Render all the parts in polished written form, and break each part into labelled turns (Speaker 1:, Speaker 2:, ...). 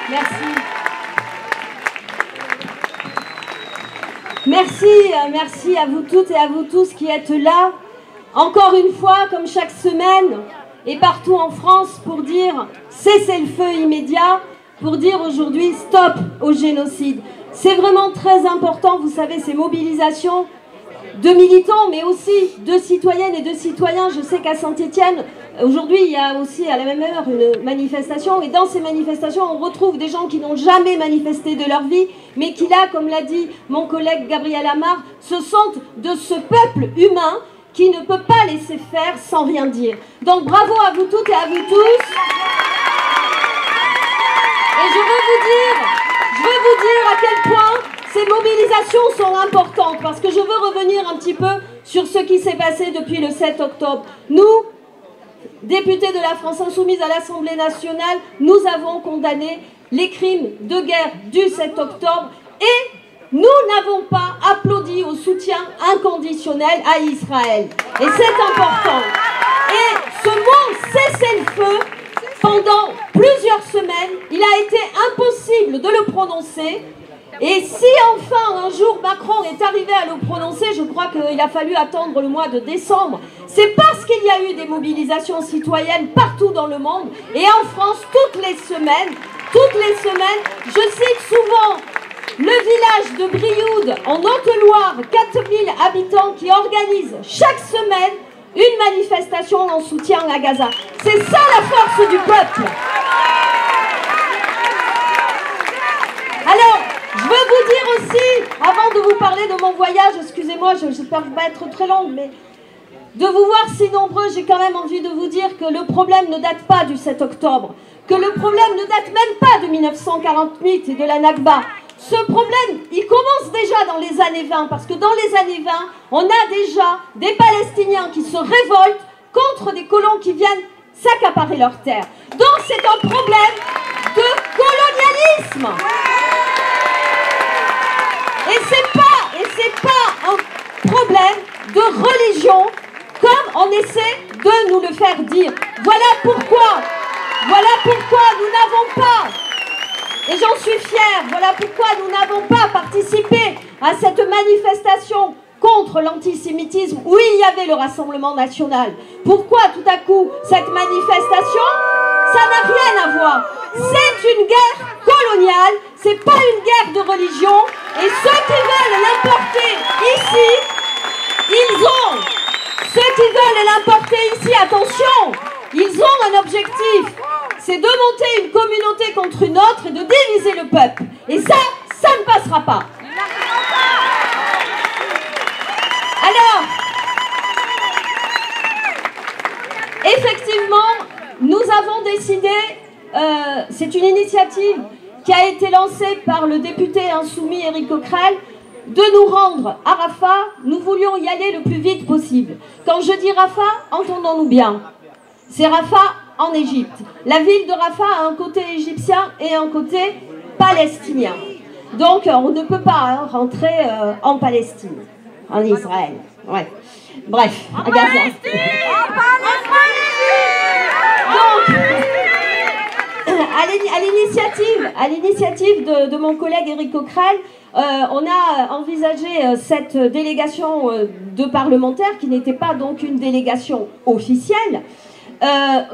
Speaker 1: Merci. Merci à vous toutes et à vous tous qui êtes là, encore une fois, comme chaque semaine, et partout en France, pour dire cessez-le-feu immédiat, pour dire aujourd'hui stop au génocide. C'est vraiment très important, vous savez, ces mobilisations de militants, mais aussi de citoyennes et de citoyens. Je sais qu'à Saint-Étienne, aujourd'hui, il y a aussi à la même heure une manifestation. Et dans ces manifestations, on retrouve des gens qui n'ont jamais manifesté de leur vie, mais qui là, comme l'a dit mon collègue Gabriel Amar, se sentent de ce peuple humain qui ne peut pas laisser faire sans rien dire. Donc bravo à vous toutes et à vous tous. Et je veux vous dire à quel point ces mobilisations sont importantes, parce que je veux revenir un petit peu sur ce qui s'est passé depuis le 7 octobre. Nous, députés de la France Insoumise à l'Assemblée nationale, nous avons condamné les crimes de guerre du 7 octobre et nous n'avons pas applaudi au soutien inconditionnel à Israël. Et c'est important. Et ce mot cessez-le-feu, pendant plusieurs semaines, il a été impossible de le prononcer. Et si enfin un jour Macron est arrivé à le prononcer, je crois qu'il a fallu attendre le mois de décembre, c'est parce qu'il y a eu des mobilisations citoyennes partout dans le monde. Et en France, toutes les semaines, je cite souvent le village de Brioude, en Haute-Loire, 4000 habitants qui organisent chaque semaine une manifestation en soutien à Gaza. C'est ça la force du peuple. Alors, je veux vous dire aussi, avant de vous parler de mon voyage, excusez-moi, j'espère ne pas être très longue, mais de vous voir si nombreux, j'ai quand même envie de vous dire que le problème ne date pas du 7 octobre, que le problème ne date même pas de 1948 et de la Nakba. Ce problème, il commence déjà dans les années 20, parce que dans les années 20, on a déjà des Palestiniens qui se révoltent contre des colons qui viennent s'accaparer leurs terres. Donc c'est un problème de colonialisme. Et c'est pas un problème de religion, comme on essaie de nous le faire dire. Voilà pourquoi nous n'avons pas, et j'en suis fière, voilà pourquoi nous n'avons pas participé à cette manifestation contre l'antisémitisme où il y avait le Rassemblement national. Pourquoi tout à coup cette manifestation? Ça n'a rien à voir. C'est une guerre coloniale, c'est pas une guerre de religion. Et ceux qui veulent l'importer ici, ceux qui veulent l'importer ici, attention, ils ont un objectif. C'est de monter une communauté contre une autre et de diviser le peuple. Et ça ne passera pas. Alors, effectivement, nous avons décidé, c'est une initiative qui a été lancée par le député insoumis Éric Coquerel, de nous rendre à Rafah. Nous voulions y aller le plus vite possible. Quand je dis Rafah, entendons-nous bien. C'est Rafah en Égypte. La ville de Rafah a un côté égyptien et un côté palestinien. Donc on ne peut pas rentrer en Palestine, en Israël. Ouais. Bref, à Gaza. Donc, à l'initiative de mon collègue Éric Coquerel, on a envisagé cette délégation de parlementaires qui n'était pas donc une délégation officielle.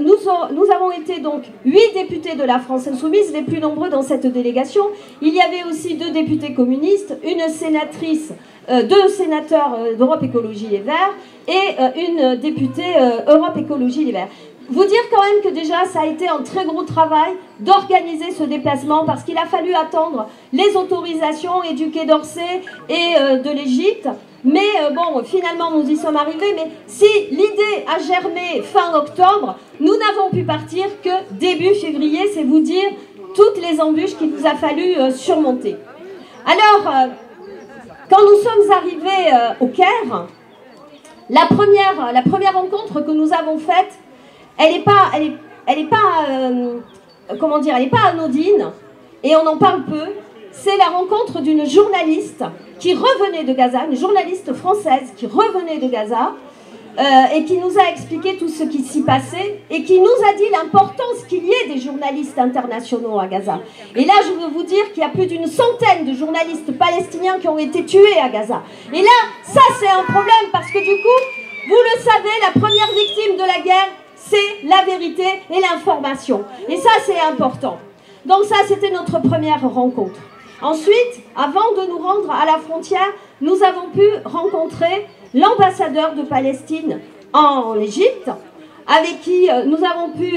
Speaker 1: Nous avons été donc 8 députés de la France Insoumise, les plus nombreux dans cette délégation. Il y avait aussi 2 députés communistes, une sénatrice, 2 sénateurs d'Europe Écologie Les Verts et une députée Europe Écologie Les Verts. Vous dire quand même que déjà ça a été un très gros travail d'organiser ce déplacement parce qu'il a fallu attendre les autorisations et du Quai d'Orsay et de l'Égypte. Mais bon, finalement nous y sommes arrivés. Mais si l'idée a germé fin octobre, nous n'avons pu partir que début février. C'est vous dire toutes les embûches qu'il nous a fallu surmonter. Alors, quand nous sommes arrivés au Caire, la première rencontre que nous avons faite, elle n'est pas anodine, et on en parle peu. C'est la rencontre d'une journaliste qui revenait de Gaza, une journaliste française qui revenait de Gaza, et qui nous a expliqué tout ce qui s'y passait et qui nous a dit l'importance qu'il y ait des journalistes internationaux à Gaza. Et là, je veux vous dire qu'il y a plus d'une centaine de journalistes palestiniens qui ont été tués à Gaza. Et là, ça c'est un problème parce que du coup, vous le savez, la première victime de la guerre, c'est la vérité et l'information. Et ça, c'est important. Donc ça, c'était notre première rencontre. Ensuite, avant de nous rendre à la frontière, nous avons pu rencontrer l'ambassadeur de Palestine en Égypte, avec qui nous avons pu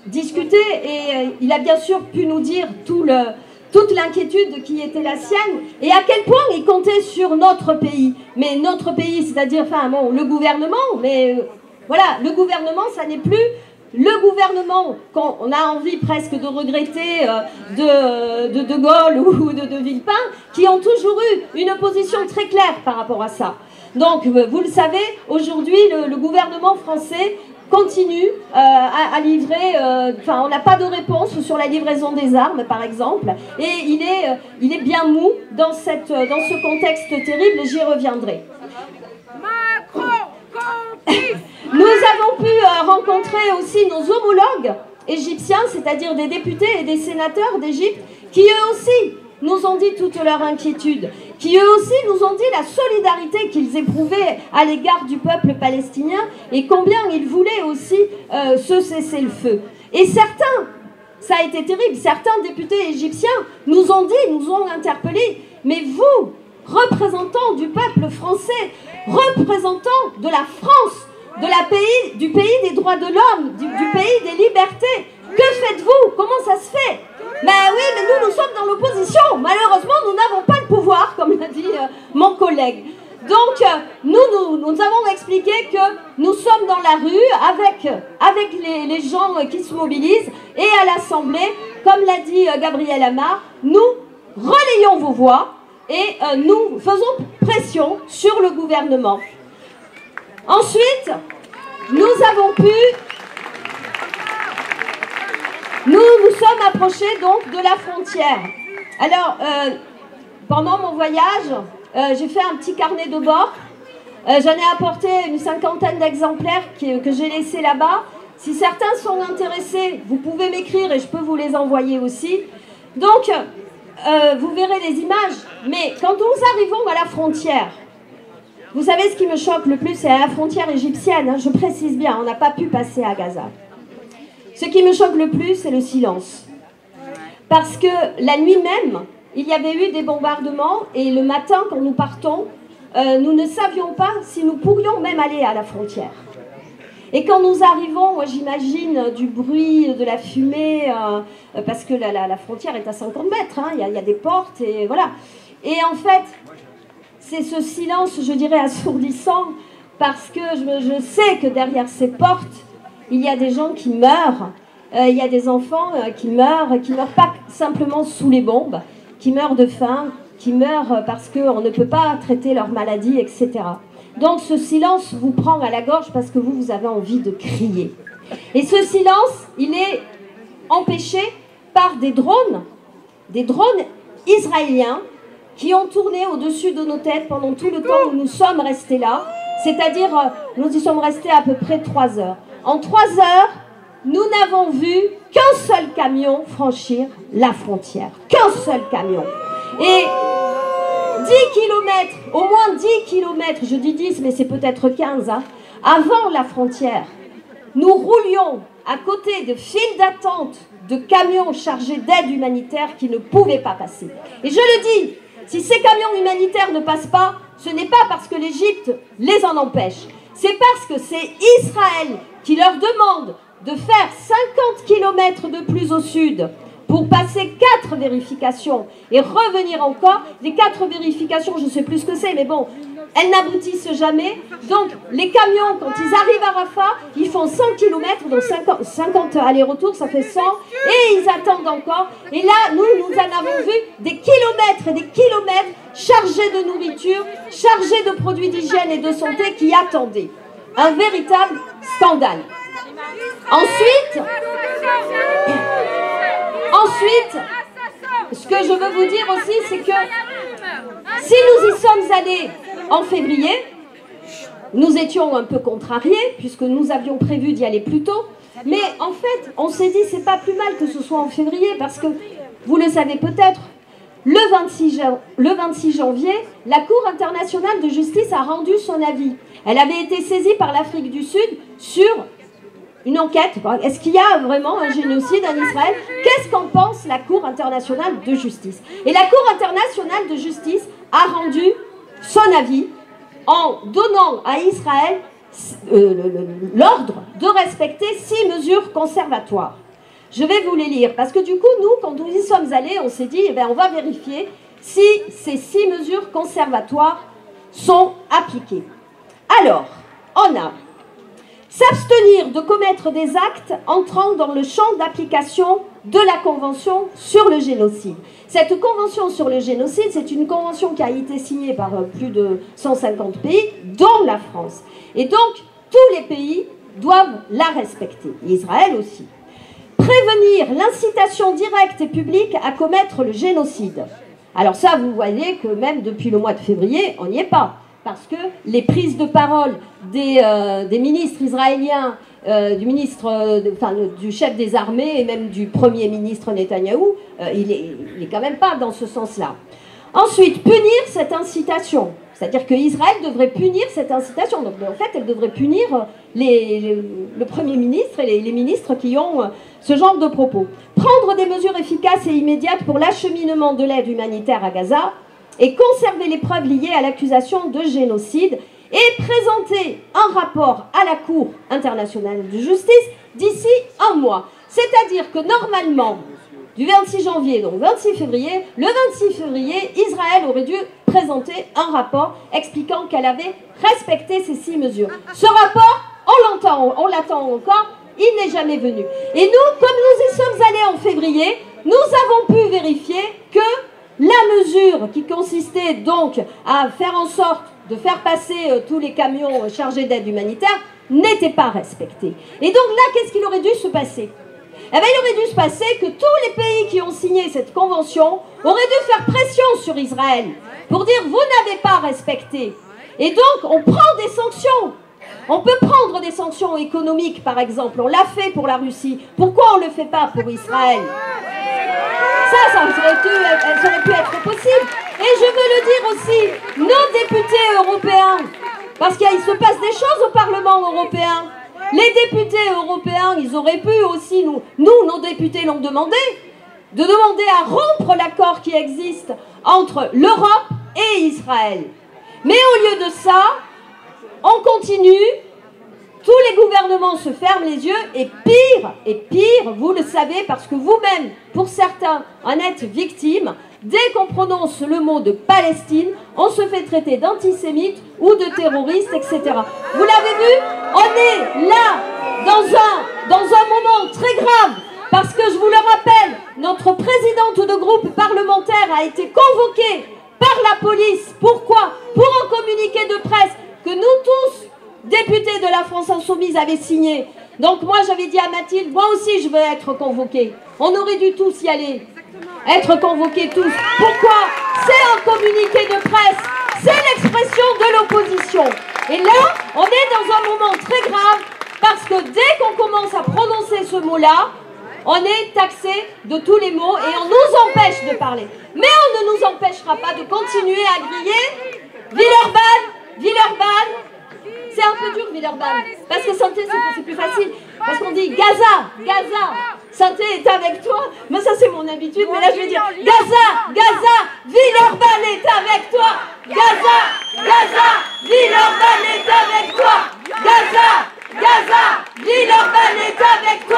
Speaker 1: discuter, et il a bien sûr pu nous dire toute l'inquiétude qui était la sienne, et à quel point il comptait sur notre pays. Mais notre pays, c'est-à-dire, enfin bon, le gouvernement, mais voilà, le gouvernement, ça n'est plus le gouvernement qu'on a envie presque de regretter de Gaulle ou de Villepin, qui ont toujours eu une position très claire par rapport à ça. Donc, vous le savez, aujourd'hui, le gouvernement français continue à livrer, enfin, on n'a pas de réponse sur la livraison des armes, par exemple, et il est bien mou dans ce contexte terrible, et j'y reviendrai. Nous avons pu rencontrer aussi nos homologues égyptiens, c'est-à-dire des députés et des sénateurs d'Égypte, qui eux aussi nous ont dit toute leur inquiétude, qui eux aussi nous ont dit la solidarité qu'ils éprouvaient à l'égard du peuple palestinien et combien ils voulaient aussi ce cessez-le-feu. Et certains, ça a été terrible, certains députés égyptiens nous ont dit, nous ont interpellés, mais vous, représentants du peuple français, représentants de la France, du pays des droits de l'homme, du pays des libertés, que faites-vous? Comment ça se fait? Ben oui, mais nous sommes dans l'opposition. Malheureusement, nous n'avons pas le pouvoir, comme l'a dit mon collègue. Donc, nous avons expliqué que nous sommes dans la rue avec les gens qui se mobilisent, et à l'Assemblée, comme l'a dit Gabriel Amar, nous relayons vos voix et nous faisons pression sur le gouvernement. Ensuite, nous avons pu... Nous sommes approchés donc de la frontière. Alors, pendant mon voyage, j'ai fait un petit carnet de bord. J'en ai apporté une 50aine d'exemplaires que j'ai laissés là-bas. Si certains sont intéressés, vous pouvez m'écrire et je peux vous les envoyer aussi. Donc, vous verrez les images. Mais quand nous arrivons à la frontière, vous savez ce qui me choque le plus, c'est à la frontière égyptienne. Hein, je précise bien, on n'a pas pu passer à Gaza. Ce qui me choque le plus, c'est le silence. Parce que la nuit même, il y avait eu des bombardements et le matin, quand nous partons, nous ne savions pas si nous pourrions même aller à la frontière. Et quand nous arrivons, moi j'imagine du bruit, de la fumée, parce que la frontière est à 50 mètres, hein, y a des portes et voilà. Et en fait, c'est ce silence, je dirais, assourdissant, parce que je sais que derrière ces portes, il y a des gens qui meurent, il y a des enfants qui meurent pas simplement sous les bombes, qui meurent de faim, qui meurent parce qu'on ne peut pas traiter leur maladie, etc. Donc ce silence vous prend à la gorge parce que vous avez envie de crier. Et ce silence, il est empêché par des drones israéliens qui ont tourné au-dessus de nos têtes pendant tout le temps où nous sommes restés là. C'est-à-dire, nous y sommes restés à peu près 3 heures. En 3 heures, nous n'avons vu qu'un seul camion franchir la frontière. Qu'un seul camion. Et 10 kilomètres, au moins 10 kilomètres, je dis 10, mais c'est peut-être 15, hein, avant la frontière, nous roulions à côté de files d'attente de camions chargés d'aide humanitaire qui ne pouvaient pas passer. Et je le dis, si ces camions humanitaires ne passent pas, ce n'est pas parce que l'Égypte les en empêche. C'est parce que c'est Israël qui leur demande de faire 50 km de plus au sud pour passer 4 vérifications et revenir encore. Les 4 vérifications, je ne sais plus ce que c'est, mais bon, elles n'aboutissent jamais. Donc, les camions, quand ils arrivent à Rafah, ils font 100 km, donc 50 allers-retours, ça fait 100, et ils attendent encore. Et là, nous en avons vu des kilomètres et des kilomètres chargés de nourriture, chargés de produits d'hygiène et de santé qui attendaient. Un véritable scandale. Ensuite, ce que je veux vous dire aussi, c'est que si nous y sommes allés en février, nous étions un peu contrariés, puisque nous avions prévu d'y aller plus tôt. Mais en fait, on s'est dit, c'est pas plus mal que ce soit en février, parce que, vous le savez peut-être, le 26 janvier, la Cour internationale de justice a rendu son avis. Elle avait été saisie par l'Afrique du Sud sur une enquête. Est-ce qu'il y a vraiment un génocide en Israël? Qu'est-ce qu'en pense la Cour internationale de justice? Et la Cour internationale de justice a rendu son avis en donnant à Israël l'ordre de respecter 6 mesures conservatoires. Je vais vous les lire, parce que du coup, nous, quand nous y sommes allés, on s'est dit, eh bien, on va vérifier si ces 6 mesures conservatoires sont appliquées. Alors, on a s'abstenir de commettre des actes entrant dans le champ d'application de la Convention sur le génocide. Cette Convention sur le génocide, c'est une convention qui a été signée par plus de 150 pays, dont la France. Et donc, tous les pays doivent la respecter, Israël aussi. Prévenir l'incitation directe et publique à commettre le génocide. Alors ça, vous voyez que même depuis le mois de février, on n'y est pas. Parce que les prises de parole des ministres israéliens, du chef des armées et même du Premier ministre Netanyahou, il est quand même pas dans ce sens-là. Ensuite, punir cette incitation. C'est-à-dire qu'Israël devrait punir cette incitation. Donc en fait, elle devrait punir le Premier ministre et les ministres qui ont ce genre de propos. Prendre des mesures efficaces et immédiates pour l'acheminement de l'aide humanitaire à Gaza et conserver les preuves liées à l'accusation de génocide et présenter un rapport à la Cour internationale de justice d'ici un mois. C'est-à-dire que normalement, du 26 janvier, donc 26 février, le 26 février, Israël aurait dû présenter un rapport expliquant qu'elle avait respecté ces 6 mesures. Ce rapport, on l'attend encore, il n'est jamais venu. Et nous, comme nous y sommes allés en février, nous avons pu vérifier que la mesure qui consistait donc à faire en sorte de faire passer tous les camions chargés d'aide humanitaire n'était pas respectée. Et donc là, qu'est-ce qu'il aurait dû se passer ? Eh bien, il aurait dû se passer que tous les pays qui ont signé cette convention auraient dû faire pression sur Israël pour dire « vous n'avez pas respecté ». Et donc, on prend des sanctions. On peut prendre des sanctions économiques, par exemple. On l'a fait pour la Russie. Pourquoi on ne le fait pas pour Israël ? Ça aurait pu être possible. Et je veux le dire aussi, nos députés européens, parce qu'il se passe des choses au Parlement européen. Les députés européens, ils auraient pu aussi, nos députés l'ont demandé, de demander à rompre l'accord qui existe entre l'Europe et Israël. Mais au lieu de ça, on continue, tous les gouvernements se ferment les yeux, et pire, vous le savez, parce que vous-même, pour certains, en êtes victimes, dès qu'on prononce le mot de Palestine, on se fait traiter d'antisémite ou de terroriste, etc. Vous l'avez vu? On est là, dans un moment très grave, parce que, je vous le rappelle, notre présidente de groupe parlementaire a été convoquée par la police. Pourquoi? Pour un communiqué de presse que nous tous, députés de la France Insoumise, avaient signé. Donc moi, j'avais dit à Mathilde, moi aussi, je veux être convoquée. On aurait dû tous y aller. Être convoqués tous. Pourquoi? C'est un communiqué de presse. C'est l'expression de l'opposition. Et là, on est dans un moment très grave parce que dès qu'on commence à prononcer ce mot-là, on est taxé de tous les mots et on nous empêche de parler. Mais on ne nous empêchera pas de continuer à griller. Villeurbanne. C'est un peu dur, Villeurbanne. Parce que Santé, c'est plus facile. Parce qu'on dit Gaza. Santé est avec toi. Mais ça, c'est mon habitude. Mais là, je vais dire Gaza. Villeurbanne est avec toi. Gaza. Villeurbanne est avec toi. Gaza. Villeurbanne est avec toi.